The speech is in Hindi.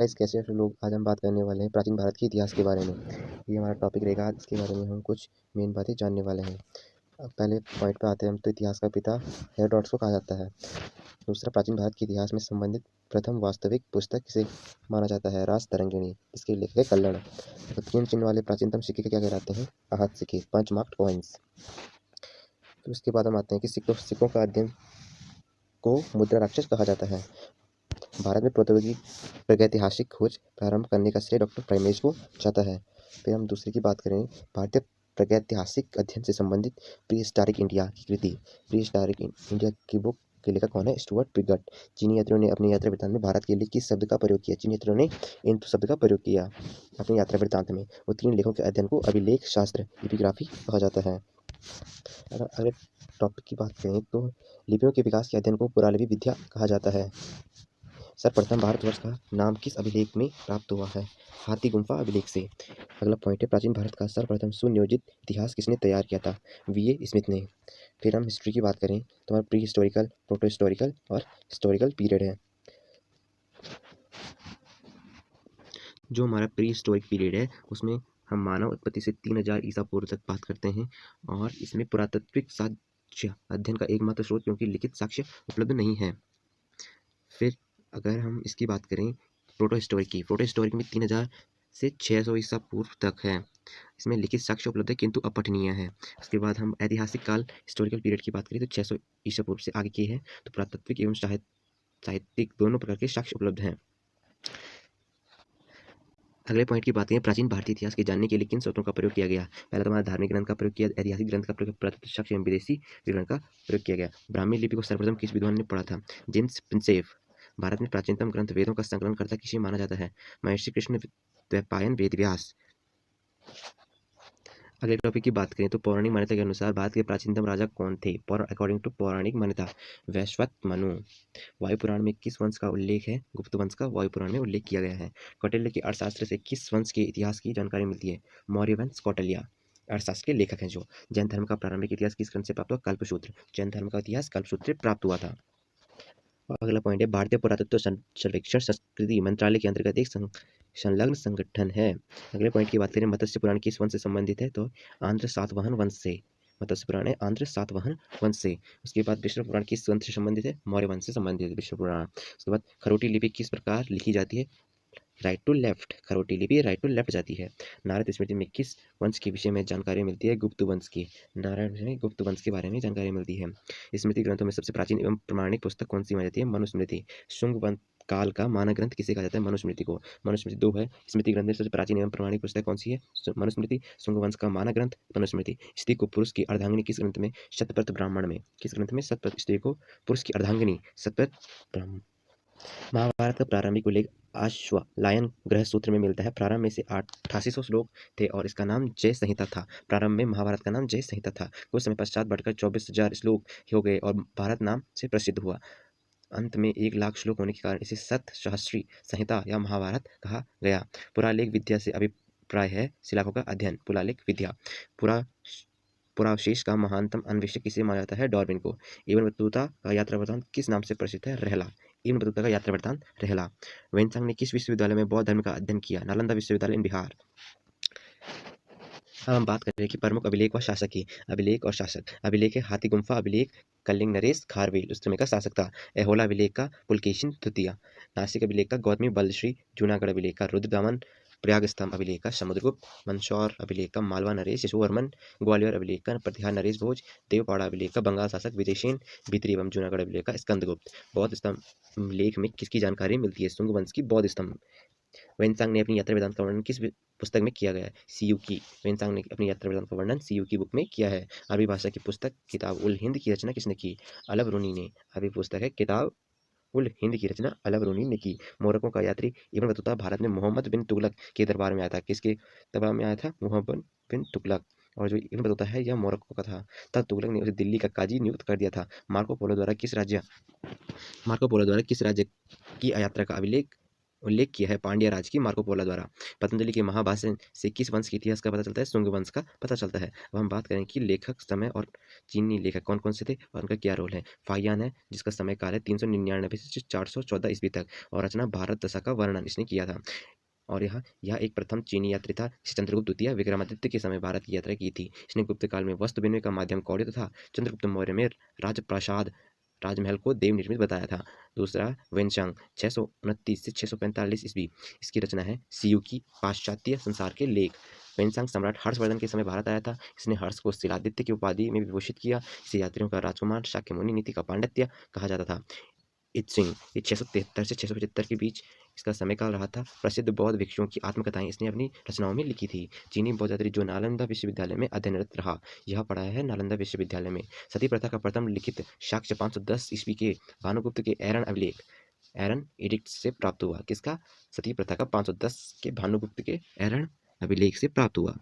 गाइस, कैसे हैं सब लोग। आज हम बात करने वाले हैं प्राचीन भारत के इतिहास के बारे में। ये हमारा टॉपिक रहेगा। आज इसके बारे में हम कुछ मेन बातें जानने वाले हैं। अब पहले पॉइंट पे आते हैं हम। तो इतिहास का पिता हेरोडोटस को कहा जाता है। दूसरा, प्राचीन भारत के इतिहास में संबंधित प्रथम वास्तविक पुस्तक किसे माना जाता है? रास तरंगिणी। इसके लेखक है कल्लण। तो 3 चिन्ह वाले प्राचीनतम सिक्के क्या कहलाते हैं? आहत सिक्के, पंच मार्क्ड कॉइन्स। तो उसके बाद हम आते हैं कि सिक्कों का अध्ययन को मुद्रा राक्षस कहा जाता है। भारत में प्रौद्योगिकी प्रागैतिहासिक खोज प्रारंभ करने का श्रेय डॉक्टर प्राइमेज को जाता है। फिर हम दूसरे की बात करें, भारतीय प्रागैतिहासिक अध्ययन से संबंधित प्री हिस्टोरिक इंडिया की कृति। प्री हिस्टोरिक इंडिया की बुक के लेखक कौन है? Stuart Piggott. चीनी यात्रियों ने अपने यात्रा वृत्तांत में भारत के लिए किस शब्द का प्रयोग किया? चीनी यात्रियों ने इंतु शब्द का प्रयोग किया अपनी यात्रा वृत्तांत में। वो 3 लेखों के अध्ययन को अभिलेख शास्त्र एपिग्राफी कहा जाता है। अगर अगले टॉपिक की बात करें तो लिपियों के विकास के अध्ययन को पुरालिपि विद्या कहा जाता है। सर्वप्रथम भारतवर्ष का नाम किस अभिलेख में प्राप्त हुआ है? हाथी गुम्फा अभिलेख से। अगला पॉइंट है, प्राचीन भारत का सर्वप्रथम सुनियोजित इतिहास किसने तैयार किया था? वीए स्मिथ ने। फिर हम हिस्ट्री की बात करें तो हमारा प्री हिस्टोरिकल, प्रोटो हिस्टोरिकल और हिस्टोरिकल पीरियड है। जो हमारा प्री हिस्टोरिक पीरियड है उसमें हम मानव उत्पत्ति से 3000 ईसा पूर्व तक बात करते हैं और इसमें पुरातात्विक साक्ष्य अध्ययन का एकमात्र स्रोत, क्योंकि लिखित साक्ष्य उपलब्ध नहीं है। फिर अगर हम इसकी बात करें प्रोटो हिस्टोरिक में 3000 से 600 ईसा पूर्व तक है। इसमें लिखित साक्ष्य उपलब्ध है किंतु अपठनीय है। उसके बाद हम ऐतिहासिक काल हिस्टोरिकल पीरियड की बात करें तो 600 ईसा पूर्व से आगे की है। तो पुरातात्विक एवं साहित्यिक दोनों प्रकार के साक्ष्य उपलब्ध हैं। अगले पॉइंट की बात करें, प्राचीन भारतीय इतिहास के जानने के लिए किन स्रोतों का प्रयोग किया गया? पहला तो हमारा धार्मिक ग्रंथ का प्रयोग किया, ऐतिहासिक ग्रंथ का प्रयोग, पुरातत्व साक्ष्य एवं विदेशी विवरण का प्रयोग किया गया। ब्राह्मी लिपि को सर्वप्रथम किस विद्वान ने पढ़ा था? James Prinsep. भारत में प्राचीनतम ग्रंथ वेदों का संकलनकर्ता किसे माना जाता है? महर्षि कृष्ण द्वैपायन वेदव्यास। अगले टॉपिक की बात करें तो पौराणिक मान्यता के अनुसार भारत के प्राचीनतम राजा कौन थे? अकॉर्डिंग टू पौराणिक मान्यता वैश्वत मनु। वायुपुराण में किस वंश का उल्लेख है? गुप्त वंश का वायुपुराण में उल्लेख किया गया है। कौटिल्य के अर्थशास्त्र से किस वंश के इतिहास की जानकारी मिलती है? मौर्य वंश, कौटिल्य। अर्थशास्त्र के लेखक हैं जो। जैन धर्म का प्रारंभिक इतिहास किस ग्रंथ से प्राप्त हुआ? कल्पसूत्र। जैन धर्म का इतिहास कल्पसूत्र से प्राप्त हुआ था। अगला पॉइंट है, भारतीय पुरातत्व सर्वेक्षण संस्कृति मंत्रालय के अंतर्गत एक संलग्न संगठन है। अगले पॉइंट की बात करें, मत्स्य पुराण किस वंश से संबंधित है? तो आंध्र सातवाहन वंश से। मत्स्य पुराण है आंध्र सातवाहन वंश से। उसके बाद विष्णु पुराण किस वंश से संबंधित है? मौर्य वंश से संबंधित है विष्णु पुराण। उसके बाद खरोटी लिपि किस प्रकार लिखी जाती है? Right to left. खरोटी लिपि राइट टू लेफ्ट जाती है। नारद स्मृति में किस वंश के विषय में जानकारी मिलती है? गुप्त वंश की। नारायण में गुप्त वंश के बारे में जानकारी मिलती है। स्मृति ग्रंथों में सबसे प्राचीन एवं प्रमाणिक पुस्तक कौन सी मानी जाती है? मनुस्मृति। शुंग वंश काल का मानक ग्रंथ किसे कहा जाता है? मनुस्मृति को। मनुस्मृति 2 है। स्मृति ग्रंथ में सबसे प्राचीन एवं प्रमाणिक पुस्तक कौन सी है? मनुस्मृति। शुंग वंश का मानक ग्रंथ मनुस्मृति। स्त्री को पुरुष की अर्धांगिनी किस ग्रंथ में? शतपथ ब्राह्मण में। किस ग्रंथ में? शतपथ। स्त्री को पुरुष की अर्धांगिनी शतपथ ब्राह्मण। महाभारत का प्रारंभिक उल्लेख अश्वलायन ग्रह सूत्र में मिलता है। प्रारंभ में से 8800 श्लोक थे और इसका नाम जय संहिता था। प्रारंभ में महाभारत का नाम जय संहिता था। कुछ समय पश्चात बढ़कर 24,000 श्लोक हो गए और भारत नाम से प्रसिद्ध हुआ। अंत में 1,00,000 श्लोक होने के कारण इसे सत सहस्त्री संहिता या महाभारत कहा गया। पुरालेख विद्या से अभिप्राय है शिलाखों का अध्ययन। पुरालेख विद्या। पुरावशेष का महानतम अन्वेषक किसे माना जाता है? डार्विन को। इब्न बतूता का यात्रा वृत्तांत किस नाम से प्रसिद्ध है? रहला। इब्न बतूता का यात्रा वृत्तांत रहला। वेनसांग ने किस विश्वविद्यालय में बौद्ध धर्म का अध्ययन किया? नालंदा विश्वविद्यालय इन बिहार। अब हम बात करें कि प्रमुख अभिलेख व शासक की। अभिलेख और शासक। अभिलेख है हाथी गुम्फा अभिलेख, कलिंग नरेश खारवेल उस समय का शासक था। ऐहोला अभिलेख का पुलकेशिन तृतीय। नासिक अभिलेख का गौतमी बलश्री। जूनागढ़ अभिलेख का रुद्रदामन। प्रयाग स्तंभ अभिलेख का समुद्रगुप्त। मंदसौर अभिलेख का मालवा नरेश यशोवर्मन। ग्वालियर अभिलेख का प्रतिहार नरेश भोज। देवपाड़ा अभिलेख का बंगाल शासक विजयसेन। भित्री एवं जूनागढ़ अभिलेख का स्कंदगुप्त। बौद्ध स्तंभ लेख में किसकी जानकारी मिलती है? शुंग वंश की बौद्ध स्तंभ। वेनसांग ने अपनी यात्रा वेदांत का वर्णन किस पुस्तक में किया गया है? सीयू की। वेनसांग ने अपनी यात्रा वेदांत का वर्णन सीयू की बुक में किया है। अरबी भाषा की पुस्तक किताब उल हिंद की रचना किसने की? अलब रूनी ने। अरबी पुस्तक है किताब उल हिंद की रचना अलब रूनी ने की। मोरक्को का यात्री इब्न बतूता भारत में मोहम्मद बिन तुगलक के दरबार में आया था। किसके दरबार में आया था? मोहम्मद बिन तुगलक। और जो इब्न बतूता है यह मोरक्को का था। तब तुगलक ने उसे दिल्ली का काजी नियुक्त कर दिया था। मार्को पोलो द्वारा किस राज्य की यात्रा का अभिलेख उल्लेख किया है पांड्या राज की मार्को पोलो द्वारा। पतंजलि के महाभाष्य से किस वंश के इतिहास का पता चलता है? शुंग वंश का पता चलता है। अब हम बात करें कि लेखक, समय और चीनी लेखक कौन कौन से थे और उनका क्या रोल है। फाहियान है, जिसका समय काल है 399 से 414 ईस्वी तक, और रचना भारत दशा का वर्णन इसने किया था। और यह एक प्रथम चीनी यात्री था जिसे चंद्रगुप्त द्वितीय विक्रमादित्य के समय भारत की यात्रा की थी। इसने गुप्त काल में वस्तु विनिमय का माध्यम कौड़ियों तथा चंद्रगुप्त मौर्य में राजप्रासाद राजमहल को देव निर्मित बताया था। दूसरा वेनचांग 629 से 645 ईस्वी, इसकी रचना है सीयू की पाश्चात्य संसार के लेख। वेनसांग सम्राट हर्षवर्धन के समय भारत आया था। इसने हर्ष को शिलादित्य की उपाधि में विभूषित किया। इसे यात्रियों का राजकुमार, शाक्यमुनि नीति का पांडित्य कहा जाता था। इत्सिंग, ये 673 से 675 के बीच इसका समयकाल रहा था। प्रसिद्ध बौद्ध भिक्षुओं की आत्मकथाएं इसने अपनी रचनाओं में लिखी थी। चीनी बौद्ध यात्री जो नालंदा विश्वविद्यालय में अध्ययनरत रहा, यह पढ़ाया है नालंदा विश्वविद्यालय में। सती प्रथा का प्रथम लिखित साक्ष्य 510 ईस्वी के भानुगुप्त के एरन अभिलेख एरन एडिक्ट से प्राप्त हुआ। किसका? सती प्रथा का 510 के भानुगुप्त के एरन अभिलेख से प्राप्त हुआ।